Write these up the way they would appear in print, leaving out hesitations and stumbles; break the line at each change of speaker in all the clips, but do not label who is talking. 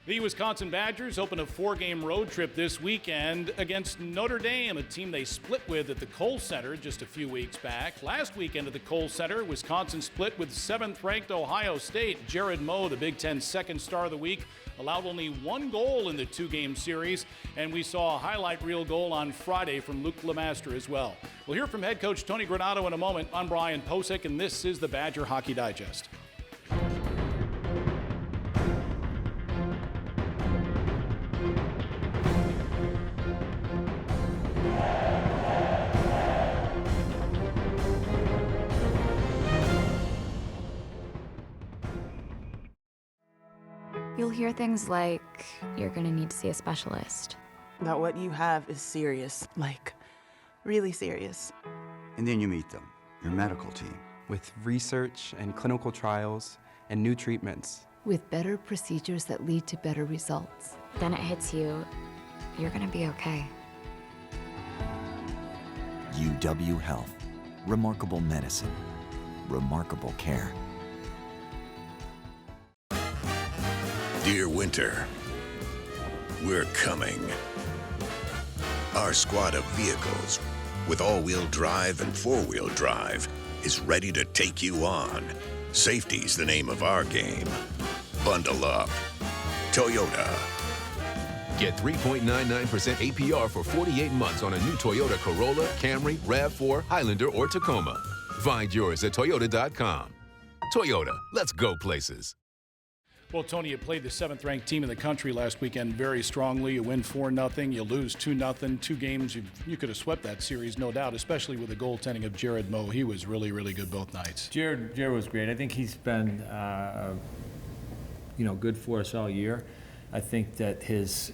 The Wisconsin Badgers open a 4-game road trip this weekend against Notre Dame, a team they split with at the Kohl Center just a few weeks back. Last weekend at the Kohl Center, Wisconsin split with 7th-ranked Ohio State. Jared Moe, the Big Ten second star of the week, allowed only one goal in the 2-game series, and we saw a highlight reel goal on Friday from Luke LaMaster as well. We'll hear from head coach Tony Granato in a moment. I'm Brian Posick, and this is the Badger Hockey Digest.
You'll hear things like, you're gonna need to see a specialist.
That what you have is serious, like really serious.
And then you meet them, your medical team.
With research and clinical trials and new treatments.
With better procedures that lead to better results.
Then it hits you, you're gonna be okay.
UW Health. Remarkable medicine. Remarkable care.
Dear Winter, we're coming. Our squad of vehicles, with all-wheel drive and four-wheel drive, is ready to take you on. Safety's the name of our game. Bundle up. Toyota.
Get 3.99% APR for 48 months on a new Toyota Corolla, Camry, RAV4, Highlander, or Tacoma. Find yours at Toyota.com. Toyota, let's go places.
Well, Tony, you played the 7th-ranked team in the country last weekend very strongly. You win 4-0, you lose 2-0. 2 games, you could have swept that series, no doubt, especially with the goaltending of Jared Moe. He was really, really good both nights.
Jared was great. I think he's been, good for us all year. I think that his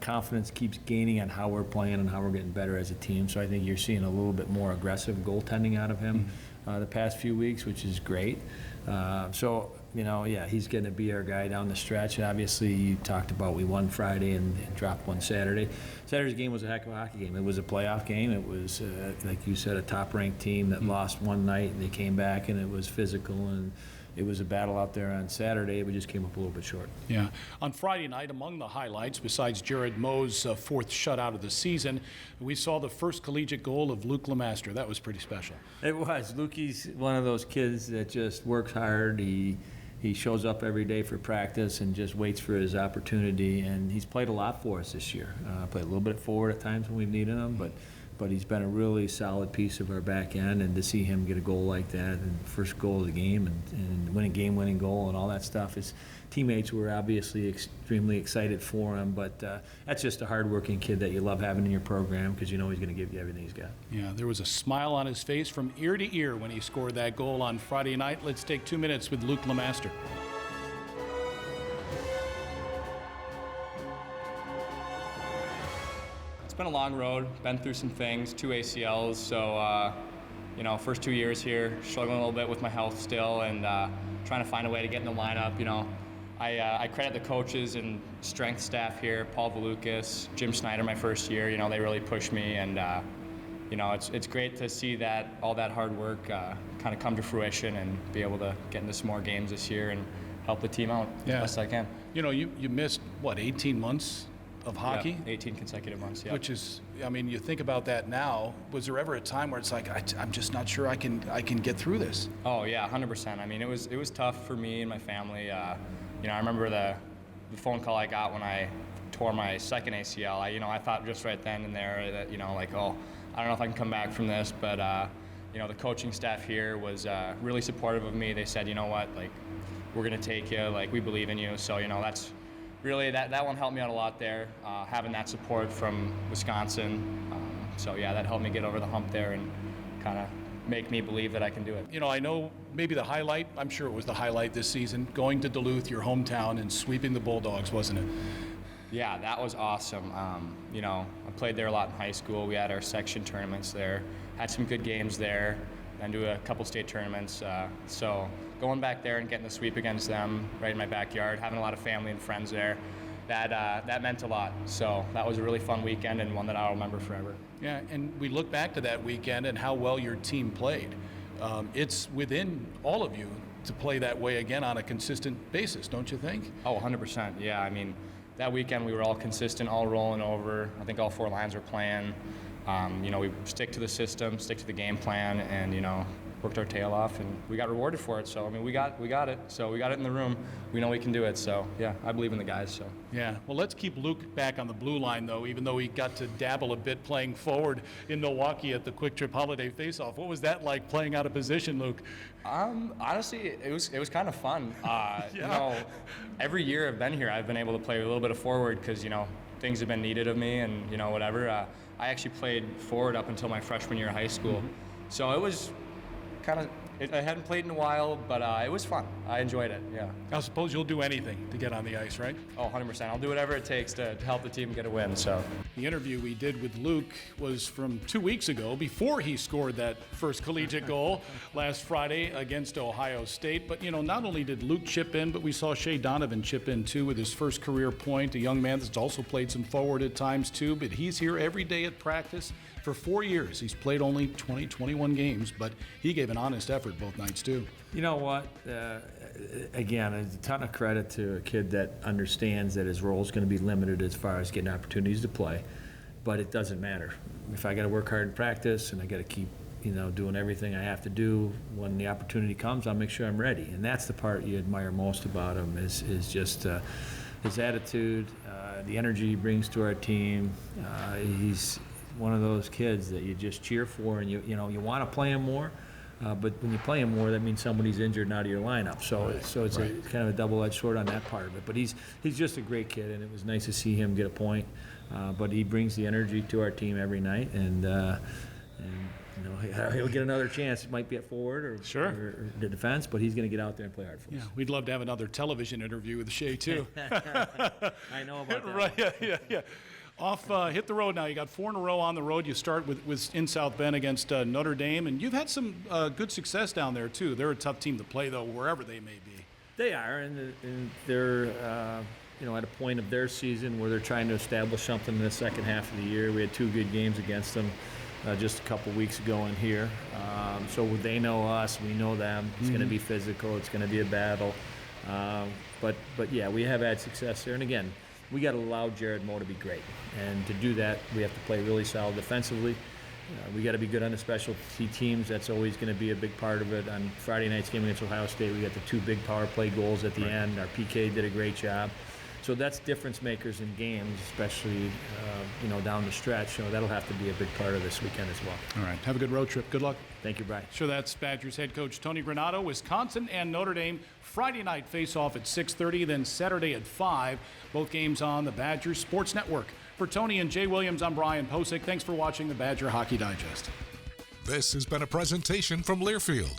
confidence keeps gaining on how we're playing and how we're getting better as a team. So I think you're seeing a little bit more aggressive goaltending out of him the past few weeks, which is great. He's going to be our guy down the stretch. And obviously, you talked about we won Friday and dropped one Saturday. Saturday's game was a heck of a hockey game. It was a playoff game. It was, like you said, a top-ranked team that lost one night, and they came back, and it was physical, and it was a battle out there on Saturday. We just came up a little bit short.
Yeah. On Friday night, among the highlights, besides Jared Moe's 4th shutout of the season, we saw the first collegiate goal of Luke LaMaster. That was pretty special.
It was. Lukey's one of those kids that just works hard. He shows up every day for practice and just waits for his opportunity, and he's played a lot for us this year. Played a little bit forward at times when we've needed him, but he's been a really solid piece of our back end, and to see him get a goal like that, and first goal of the game, and win a game-winning goal and all that stuff, his teammates were obviously extremely excited for him, but that's just a hard-working kid that you love having in your program because you know he's going to give you everything he's got.
Yeah, there was a smile on his face from ear to ear when he scored that goal on Friday night. Let's take 2 minutes with Luke LaMaster.
It's been a long road, been through some things, 2 ACLs, so first 2 years here, struggling a little bit with my health still, and trying to find a way to get in the lineup. I credit the coaches and strength staff here, Paul Valukas, Jim Snyder my first year. They really pushed me, and it's great to see that all that hard work kind of come to fruition and be able to get into some more games this year and help the team out as best I can.
You missed 18 months of hockey?
Yeah, 18 consecutive months, yeah.
Which is, you think about that now. Was there ever a time where it's like, I'm just not sure I can get through this?
Oh, yeah, 100%. It was tough for me and my family. I remember the phone call I got when I tore my second ACL. I thought just right then and there that, I don't know if I can come back from this, but, the coaching staff here was really supportive of me. They said, you know what, we're going to take you, we believe in you. So, that's really, that one helped me out a lot there, having that support from Wisconsin. That helped me get over the hump there and kind of make me believe that I can do it.
I know maybe the highlight, I'm sure it was the highlight this season, going to Duluth, your hometown, and sweeping the Bulldogs, wasn't it?
Yeah, that was awesome. I played there a lot in high school. We had our section tournaments there, had some good games there, then do a couple state tournaments. So going back there and getting the sweep against them right in my backyard, having a lot of family and friends there, that meant a lot. So that was a really fun weekend and one that I'll remember forever.
Yeah, and we look back to that weekend and how well your team played. It's within all of you to play that way again on a consistent basis, don't you think?
Oh, 100%. Yeah, I mean, that weekend we were all consistent, all rolling over. I think all 4 lines were playing. We stick to the system, stick to the game plan, and, worked our tail off, and we got rewarded for it. So, I mean, we got it. So we got it in the room. We know we can do it. So, yeah, I believe in the guys. So.
Yeah. Well, let's keep Luke back on the blue line, though, even though he got to dabble a bit playing forward in Milwaukee at the Quick Trip Holiday Faceoff. What was that like, playing out of position, Luke?
Honestly, it was kind of fun. Every year I've been here, I've been able to play a little bit of forward because, things have been needed of me and, whatever. I actually played forward up until my freshman year of high school. Mm-hmm. So it was I hadn't played in a while, but it was fun. I enjoyed it, yeah.
I suppose you'll do anything to get on the ice, right?
Oh, 100%. I'll do whatever it takes to help the team get a win, so.
The interview we did with Luke was from 2 weeks ago, before he scored that first collegiate goal last Friday against Ohio State. But, not only did Luke chip in, but we saw Shea Donovan chip in, too, with his first career point, a young man that's also played some forward at times, too. But he's here every day at practice. For 4 years, he's played only 21 games, but he gave an honest effort both nights, too.
You know what? Again, a ton of credit to a kid that understands that his role is going to be limited as far as getting opportunities to play, but it doesn't matter. If I got to work hard in practice and I got to keep, doing everything I have to do, when the opportunity comes, I'll make sure I'm ready. And that's the part you admire most about him is just his attitude, the energy he brings to our team. He's one of those kids that you just cheer for, and you want to play him more, but when you play him more, that means somebody's injured and out of your lineup. So it's kind of a double-edged sword on that part of it. But he's just a great kid, and it was nice to see him get a point. But he brings the energy to our team every night, and he'll get another chance. It might be at forward or the defense, but he's going to get out there and play hard for us.
Yeah, we'd love to have another television interview with Shea too.
I know about that.
Right? Yeah. Hit the road now. You got 4 in a row on the road. You start with in South Bend against Notre Dame, and you've had some good success down there too. They're a tough team to play, though, wherever they may be.
They are, and they're at a point of their season where they're trying to establish something in the second half of the year. We had 2 good games against them just a couple weeks ago in here. So they know us, we know them. It's going to be physical. It's going to be a battle. But yeah, we have had success there, and again, we got to allow Jared Moe to be great. And to do that, we have to play really solid defensively. We got to be good on the special teams. That's always going to be a big part of it. On Friday night's game against Ohio State, we got the 2 big power play goals at the end. Our PK did a great job. So that's difference makers in games, especially down the stretch. So that'll have to be a big part of this weekend as well.
All right. Have a good road trip. Good luck.
Thank you, Brian.
Sure, that's Badgers head coach Tony Granato. Wisconsin and Notre Dame Friday night face-off at 6:30, then Saturday at 5. Both games on the Badgers Sports Network. For Tony and Jay Williams, I'm Brian Posick. Thanks for watching the Badger Hockey Digest.
This has been a presentation from Learfield,